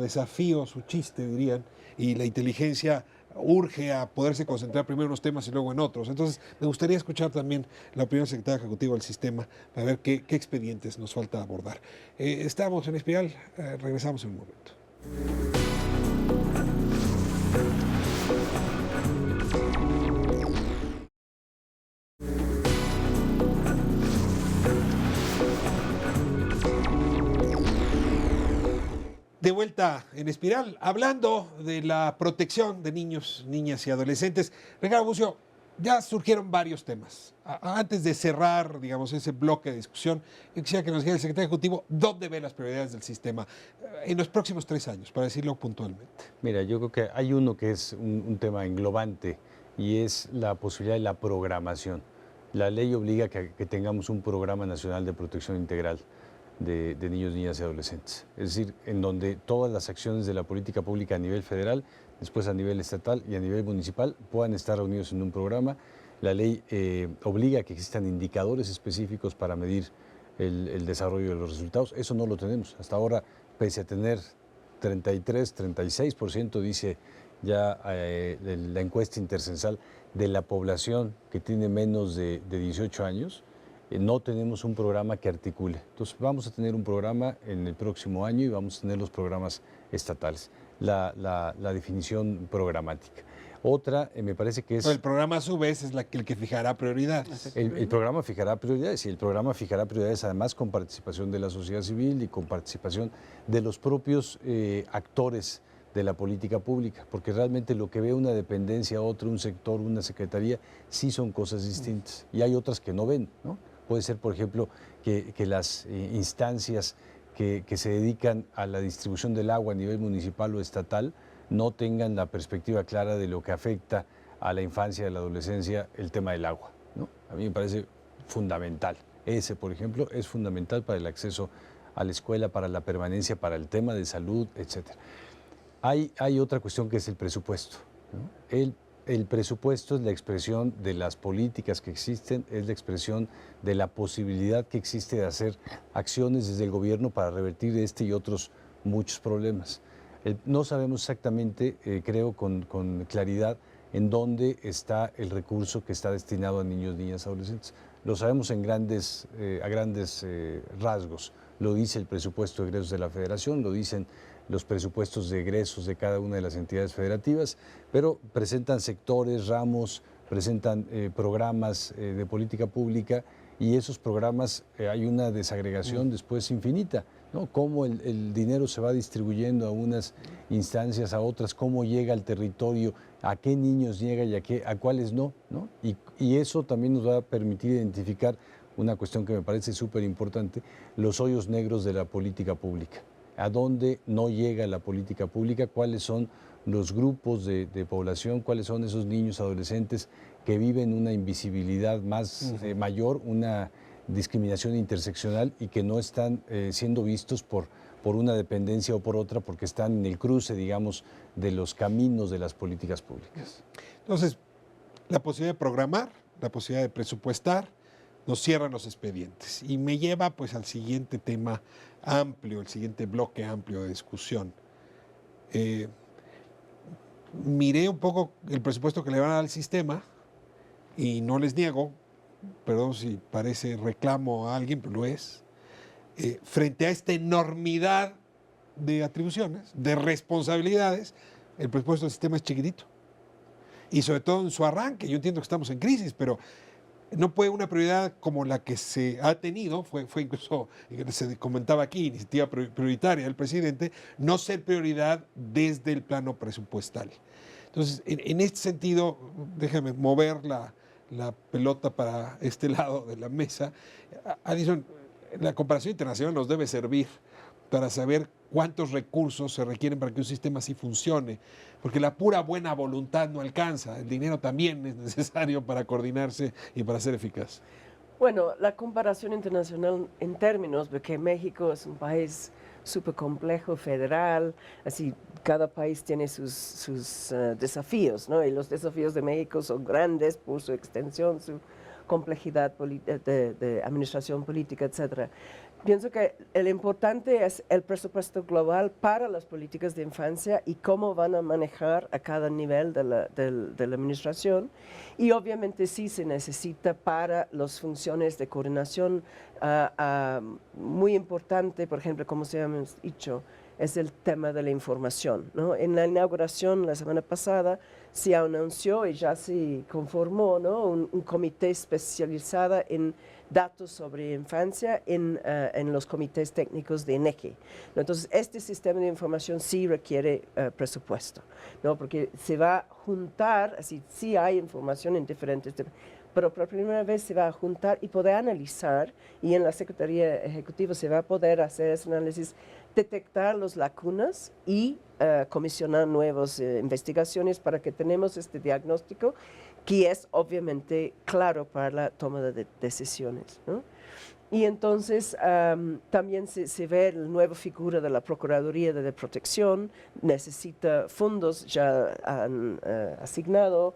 desafío, su chiste, dirían, y la inteligencia urge a poderse concentrar primero en unos temas y luego en otros. Entonces, me gustaría escuchar también la opinión del secretario ejecutivo del sistema para ver qué expedientes nos falta abordar. Estamos en Espiral, regresamos en un momento. De vuelta en Espiral, hablando de la protección de niños, niñas y adolescentes. Ricardo Bucio, ya surgieron varios temas. Antes de cerrar, digamos, ese bloque de discusión, yo quisiera que nos dijera el secretario ejecutivo dónde ve las prioridades del sistema en los próximos 3 años, para decirlo puntualmente. Mira, yo creo que hay uno que es un tema englobante y es la posibilidad de la programación. La ley obliga a que tengamos un programa nacional de protección integral de niños, niñas y adolescentes. Es decir, en donde todas las acciones de la política pública a nivel federal, después a nivel estatal y a nivel municipal puedan estar reunidos en un programa. La ley obliga a que existan indicadores específicos para medir el desarrollo de los resultados. Eso no lo tenemos. Hasta ahora, pese a tener 33, 36%, dice ya la encuesta intercensal de la población que tiene menos de 18 años, no tenemos un programa que articule. Entonces vamos a tener un programa en el próximo año y vamos a tener los programas estatales, la definición programática. Otra, me parece que es... El programa a su vez es el que fijará prioridades. El programa fijará prioridades y el programa fijará prioridades además con participación de la sociedad civil y con participación de los propios actores de la política pública, porque realmente lo que ve una dependencia, otro, un sector, una secretaría, sí son cosas distintas y hay otras que no ven, ¿no? Puede ser, por ejemplo, que las instancias que se dedican a la distribución del agua a nivel municipal o estatal no tengan la perspectiva clara de lo que afecta a la infancia y a la adolescencia el tema del agua, ¿no? A mí me parece fundamental. Ese, por ejemplo, es fundamental para el acceso a la escuela, para la permanencia, para el tema de salud, etc. Hay otra cuestión que es el presupuesto, ¿no? El presupuesto es la expresión de las políticas que existen, es la expresión de la posibilidad que existe de hacer acciones desde el gobierno para revertir este y otros muchos problemas. No sabemos exactamente, creo con claridad, en dónde está el recurso que está destinado a niños, niñas, adolescentes. Lo sabemos a grandes rasgos. Lo dice el presupuesto de egresos de la Federación, lo dicen los presupuestos de egresos de cada una de las entidades federativas, pero presentan sectores, ramos, presentan programas de política pública y esos programas hay una desagregación después infinita, ¿no? Cómo el dinero se va distribuyendo a unas instancias, a otras, cómo llega al territorio, a qué niños llega y a cuáles no, ¿no? Y eso también nos va a permitir identificar una cuestión que me parece súper importante, los hoyos negros de la política pública. A dónde no llega la política pública, cuáles son los grupos de población, cuáles son esos niños, adolescentes que viven una invisibilidad más mayor, una discriminación interseccional y que no están siendo vistos por una dependencia o por otra porque están en el cruce, digamos, de los caminos de las políticas públicas. Entonces, la posibilidad de programar, la posibilidad de presupuestar, nos cierran los expedientes. Y me lleva pues al siguiente tema amplio, el siguiente bloque amplio de discusión. Miré un poco el presupuesto que le van a dar al sistema y no les niego, perdón si parece reclamo a alguien, pero lo es, frente a esta enormidad de atribuciones, de responsabilidades, el presupuesto del sistema es chiquitito. Y sobre todo en su arranque, yo entiendo que estamos en crisis, pero no puede una prioridad como la que se ha tenido, fue incluso, se comentaba aquí, iniciativa prioritaria del presidente, no ser prioridad desde el plano presupuestal. Entonces, en este sentido, déjame mover la pelota para este lado de la mesa. Alison, la comparación internacional nos debe servir para saber cuántos recursos se requieren para que un sistema así funcione, porque la pura buena voluntad no alcanza, el dinero también es necesario para coordinarse y para ser eficaz. Bueno, la comparación internacional en términos de que México es un país súper complejo, federal, así cada país tiene sus desafíos, ¿no? Y los desafíos de México son grandes por su extensión, su complejidad de administración política, etcétera. Pienso que el importante es el presupuesto global para las políticas de infancia y cómo van a manejar a cada nivel de la administración. Y obviamente sí se necesita para las funciones de coordinación muy importante, por ejemplo, como se ha dicho, es el tema de la información, ¿no? En la inauguración la semana pasada se anunció y ya se conformó, ¿no? un comité especializado en datos sobre infancia en los comités técnicos de INEGI. Entonces, este sistema de información sí requiere presupuesto, ¿no? Porque se va a juntar, así sí hay información en diferentes pero por primera vez se va a juntar y poder analizar, y en la Secretaría Ejecutiva se va a poder hacer ese análisis, detectar las lagunas y comisionar nuevas investigaciones para que tenemos este diagnóstico que es obviamente claro para la toma de decisiones, ¿no? Y entonces también se ve la nueva figura de la Procuraduría de Protección, necesita fondos ya han asignado,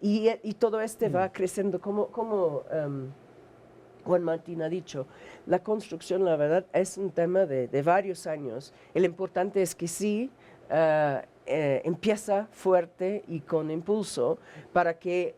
y todo va creciendo como Juan Martín ha dicho. La construcción, la verdad, es un tema de varios años. El importante es que sí empieza fuerte y con impulso para que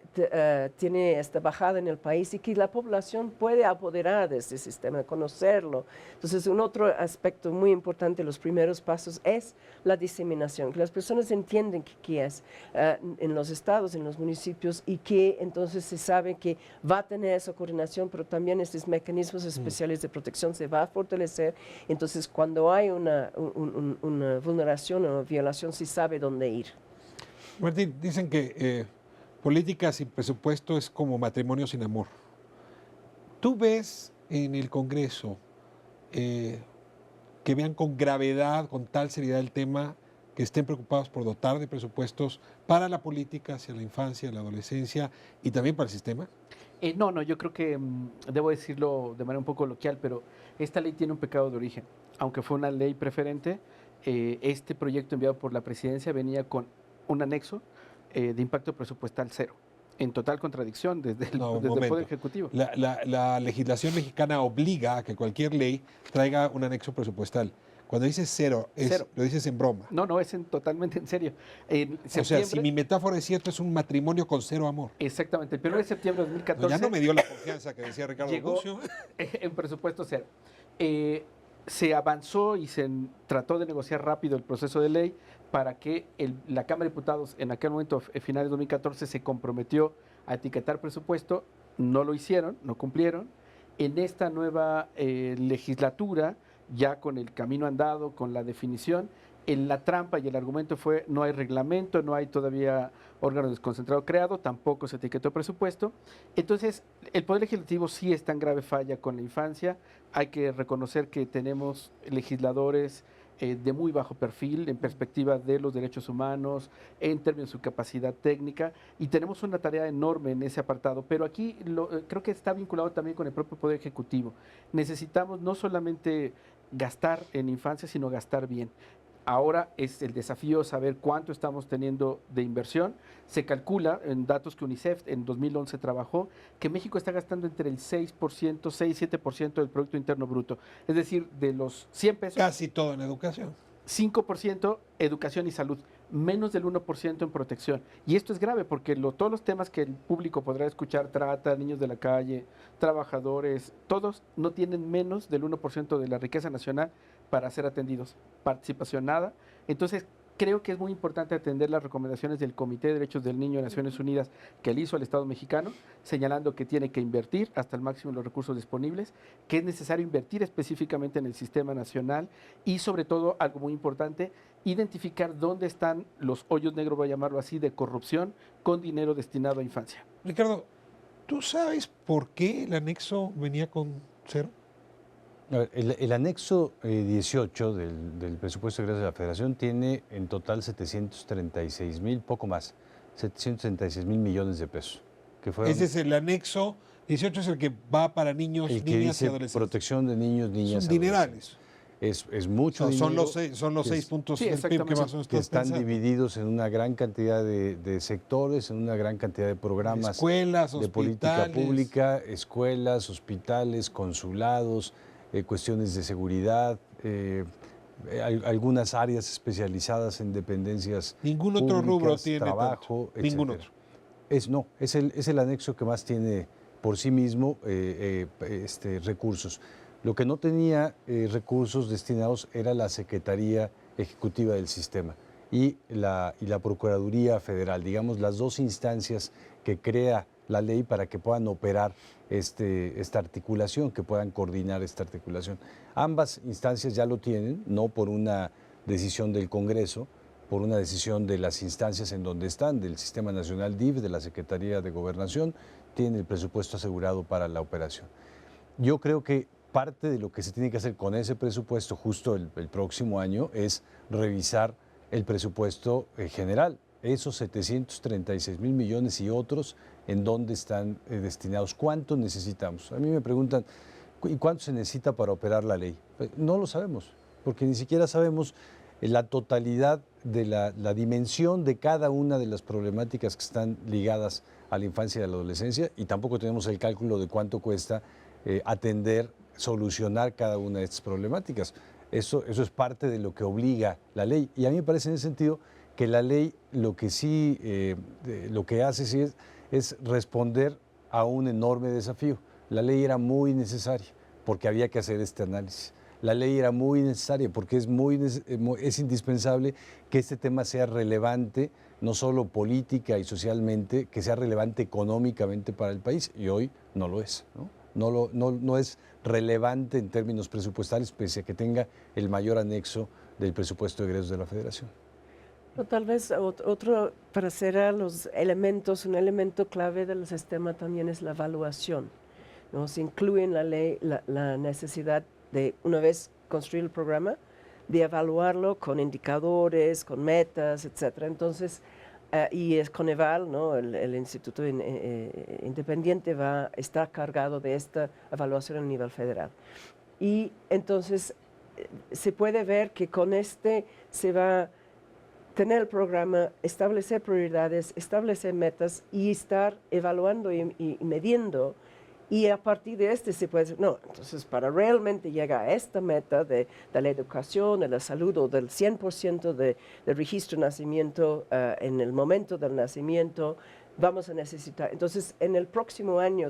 tiene esta bajada en el país y que la población puede apoderar de este sistema, conocerlo. Entonces, un otro aspecto muy importante, los primeros pasos, es la diseminación, que las personas entienden qué es en los estados, en los municipios, y que entonces se sabe que va a tener esa coordinación, pero también estos mecanismos especiales de protección se va a fortalecer. Entonces, cuando hay una vulneración o una violación, se sabe dónde ir. Martín, dicen que política sin presupuesto es como matrimonio sin amor. ¿Tú ves en el Congreso que vean con gravedad, con tal seriedad el tema, que estén preocupados por dotar de presupuestos para la política, hacia la infancia, la adolescencia y también para el sistema? No, yo creo que, debo decirlo de manera un poco coloquial, pero esta ley tiene un pecado de origen. Aunque fue una ley preferente, este proyecto enviado por la presidencia venía con un anexo de impacto presupuestal cero, en total contradicción desde el Poder Ejecutivo. La legislación mexicana obliga a que cualquier ley traiga un anexo presupuestal. Cuando dices cero, lo dices en broma. No, es totalmente en serio. O sea, si mi metáfora es cierta, es un matrimonio con cero amor. Exactamente. El 1 de septiembre de 2014... ya no me dio la confianza que decía Ricardo Bucio. En presupuesto cero. Se avanzó y se trató de negociar rápido el proceso de ley para que la Cámara de Diputados, en aquel momento, finales de 2014, se comprometió a etiquetar presupuesto. No lo hicieron, no cumplieron. En esta nueva legislatura, ya con el camino andado, con la definición, la trampa y el argumento fue: no hay reglamento, no hay todavía órgano desconcentrado creado, tampoco se etiquetó presupuesto. Entonces, el Poder Legislativo sí está en grave falla con la infancia. Hay que reconocer que tenemos legisladores de muy bajo perfil en perspectiva de los derechos humanos, en términos de su capacidad técnica, y tenemos una tarea enorme en ese apartado, pero aquí creo que está vinculado también con el propio Poder Ejecutivo. Necesitamos no solamente gastar en infancia, sino gastar bien. Ahora es el desafío saber cuánto estamos teniendo de inversión. Se calcula en datos que UNICEF en 2011 trabajó, que México está gastando entre el 6%, del Producto Interno Bruto. Es decir, de los 100 pesos... Casi todo en educación. 5% educación y salud, menos del 1% en protección. Y esto es grave porque todos los temas que el público podrá escuchar, trata, niños de la calle, trabajadores, todos no tienen menos del 1% de la riqueza nacional para ser atendidos. Participación nada. Entonces, creo que es muy importante atender las recomendaciones del Comité de Derechos del Niño de Naciones Unidas que le hizo al Estado mexicano, señalando que tiene que invertir hasta el máximo los recursos disponibles, que es necesario invertir específicamente en el sistema nacional y, sobre todo, algo muy importante, identificar dónde están los hoyos negros, voy a llamarlo así, de corrupción con dinero destinado a infancia. Ricardo, ¿tú sabes por qué el anexo venía con cero? El anexo 18 del presupuesto de egresos de la Federación tiene en total 736,000, poco más, 736,000 millones de pesos. Que fueron, Ese es el anexo 18, es el que va para niños, el que niñas dice y adolescentes. protección de niños, niñas. Son dinerales. es mucho Son dinero. son los que 6 es- puntos Sí, del PIB que exactamente. más o menos que estás están pensando. divididos en una gran cantidad de sectores, en una gran cantidad de programas Escuelas, de política hospitales. pública, escuelas, hospitales, consulados, cuestiones de seguridad, algunas áreas especializadas en dependencias Ningún otro rubro públicas, tiene trabajo, tanto. Ningún etcétera. otro. No, es el anexo que más tiene por sí mismo recursos. Lo que no tenía recursos destinados era la Secretaría Ejecutiva del Sistema y la Procuraduría Federal, digamos, las dos instancias que crea la ley para que puedan operar esta articulación, que puedan coordinar esta articulación. Ambas instancias ya lo tienen, no por una decisión del Congreso, por una decisión de las instancias en donde están, del Sistema Nacional DIF, de la Secretaría de Gobernación, tienen el presupuesto asegurado para la operación. Yo creo que parte de lo que se tiene que hacer con ese presupuesto justo el próximo año es revisar el presupuesto general, esos 736,000 millones y otros, en dónde están destinados, cuánto necesitamos. A mí me preguntan, ¿y cuánto se necesita para operar la ley? Pues no lo sabemos, porque ni siquiera sabemos la totalidad de la dimensión de cada una de las problemáticas que están ligadas a la infancia y a la adolescencia, y tampoco tenemos el cálculo de cuánto cuesta atender, solucionar cada una de estas problemáticas. Eso es parte de lo que obliga la ley. Y a mí me parece en ese sentido que la ley lo que sí, lo que hace sí es responder a un enorme desafío. La ley era muy necesaria porque había que hacer este análisis. La ley era muy necesaria porque es indispensable que este tema sea relevante, no solo política y socialmente, que sea relevante económicamente para el país, y hoy no lo es, ¿no? No es relevante en términos presupuestales, pese a que tenga el mayor anexo del presupuesto de egresos de la Federación. O tal vez otro, para cerrar los elementos, un elemento clave del sistema también es la evaluación, ¿no? Se incluye en la ley la necesidad de, una vez construir el programa, de evaluarlo con indicadores, con metas, etc. Entonces, y es Coneval, ¿no? El Instituto Independiente está cargado de esta evaluación a nivel federal. Y entonces se puede ver que con se va a tener el programa, establecer prioridades, establecer metas y estar evaluando y midiendo. Y a partir de se puede decir, no, entonces para realmente llegar a esta meta de la educación, de la salud o del 100% del registro de nacimiento en el momento del nacimiento, vamos a necesitar. Entonces, en el próximo año,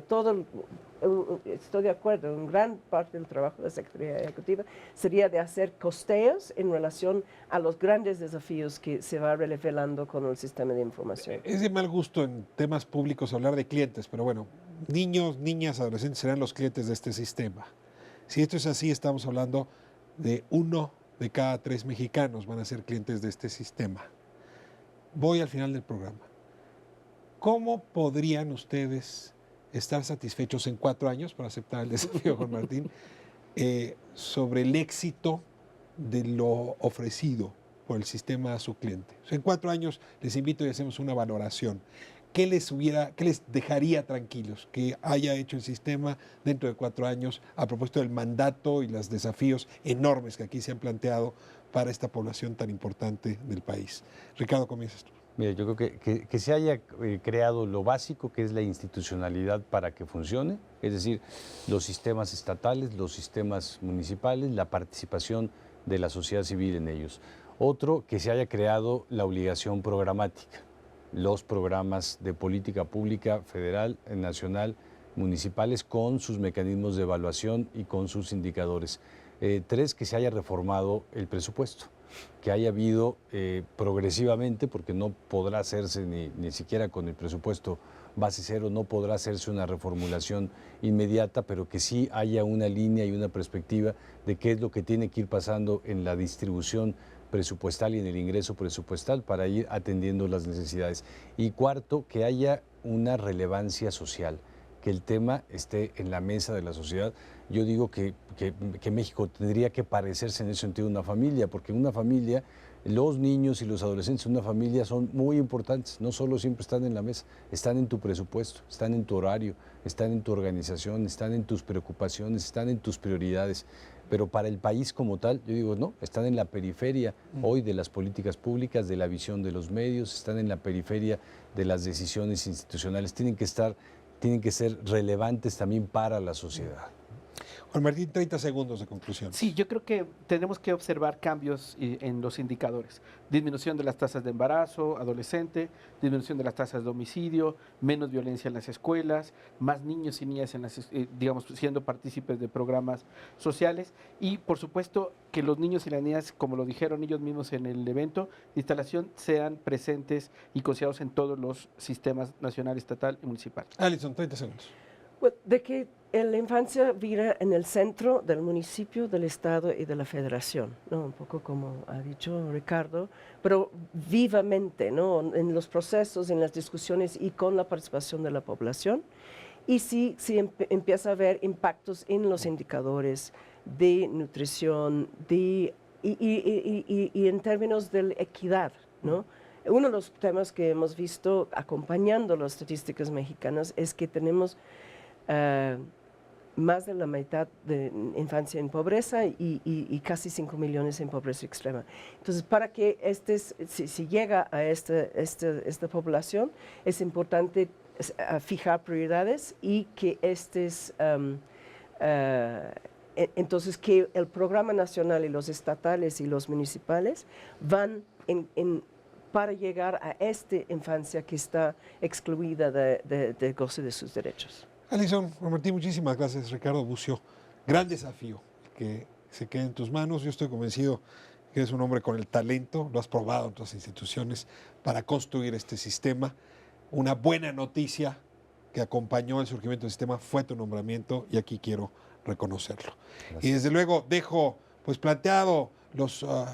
estoy de acuerdo, una gran parte del trabajo de la Secretaría Ejecutiva sería de hacer costeos en relación a los grandes desafíos que se va revelando con el sistema de información. Es de mal gusto en temas públicos hablar de clientes, pero bueno, niños, niñas, adolescentes serán los clientes de este sistema. Si esto es así, estamos hablando de 1 de cada 3 mexicanos van a ser clientes de este sistema. Voy al final del programa. ¿Cómo podrían ustedes estar satisfechos en 4 años, para aceptar el desafío, Juan Martín, sobre el éxito de lo ofrecido por el sistema a su cliente? O sea, en 4 años les invito y hacemos una valoración. ¿Qué les dejaría tranquilos que haya hecho el sistema dentro de 4 años a propósito del mandato y los desafíos enormes que aquí se han planteado para esta población tan importante del país? Ricardo, comienzas tú. Mira, yo creo que se haya creado lo básico, que es la institucionalidad para que funcione, es decir, los sistemas estatales, los sistemas municipales, la participación de la sociedad civil en ellos. Otro, que se haya creado la obligación programática, los programas de política pública federal, nacional, municipales, con sus mecanismos de evaluación y con sus indicadores. 3, que se haya reformado el presupuesto, que haya habido progresivamente, porque no podrá hacerse ni siquiera con el presupuesto base cero, no podrá hacerse una reformulación inmediata, pero que sí haya una línea y una perspectiva de qué es lo que tiene que ir pasando en la distribución presupuestal y en el ingreso presupuestal para ir atendiendo las necesidades. Y 4, que haya una relevancia social, que el tema esté en la mesa de la sociedad. Yo digo que México tendría que parecerse en ese sentido a una familia, porque una familia Los niños y los adolescentes en una familia son muy importantes, no solo siempre están en la mesa, están en tu presupuesto, están en tu horario, están en tu organización, están en tus preocupaciones, están en tus prioridades. Pero para el país como tal, yo digo, no, están en la periferia hoy de las políticas públicas, de la visión de los medios, están en la periferia de las decisiones institucionales, tienen que ser relevantes también para la sociedad. Juan Martín, 30 segundos de conclusión. Sí, yo creo que tenemos que observar cambios en los indicadores. Disminución de las tasas de embarazo adolescente, disminución de las tasas de homicidio, menos violencia en las escuelas, más niños y niñas digamos, siendo partícipes de programas sociales y, por supuesto, que los niños y las niñas, como lo dijeron ellos mismos en el evento de instalación, sean presentes y considerados en todos los sistemas nacional, estatal y municipal. Alison, 30 segundos. Bueno, de que la infancia vive en el centro del municipio, del Estado y de la Federación, ¿no? Un poco como ha dicho Ricardo, pero vivamente, ¿no? En los procesos, en las discusiones y con la participación de la población. Y sí empieza a haber impactos en los indicadores de nutrición y en términos de equidad, ¿no? Uno de los temas que hemos visto acompañando las estadísticas mexicanas es que tenemos más de la mitad de infancia en pobreza y casi 5 millones en pobreza extrema. Entonces, para que si llega a esta población, es importante fijar prioridades y que entonces que el programa nacional y los estatales y los municipales van para llegar a esta infancia que está excluida de goce de sus derechos. Alison, Juan Martín, muchísimas gracias. Ricardo Bucio, gran desafío que se quede en tus manos. Yo estoy convencido que eres un hombre con el talento, lo has probado en otras instituciones para construir este sistema. Una buena noticia que acompañó el surgimiento del sistema fue tu nombramiento y aquí quiero reconocerlo. Gracias. Y desde luego dejo pues planteado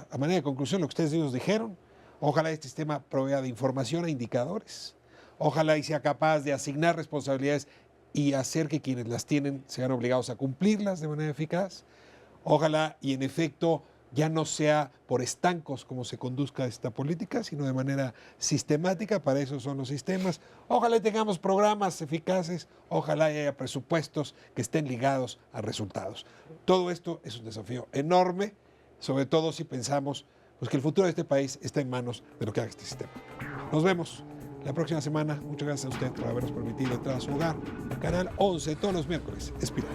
a manera de conclusión lo que ustedes nos dijeron. Ojalá este sistema provea de información e indicadores. Ojalá y sea capaz de asignar responsabilidades y hacer que quienes las tienen sean obligados a cumplirlas de manera eficaz. Ojalá y en efecto ya no sea por estancos como se conduzca esta política, sino de manera sistemática. Para eso son los sistemas. Ojalá tengamos programas eficaces, ojalá haya presupuestos que estén ligados a resultados. Todo esto es un desafío enorme, sobre todo si pensamos pues, que el futuro de este país está en manos de lo que haga este sistema. Nos vemos la próxima semana. Muchas gracias a usted por habernos permitido entrar a su hogar. Canal 11 todos los miércoles. Espiral.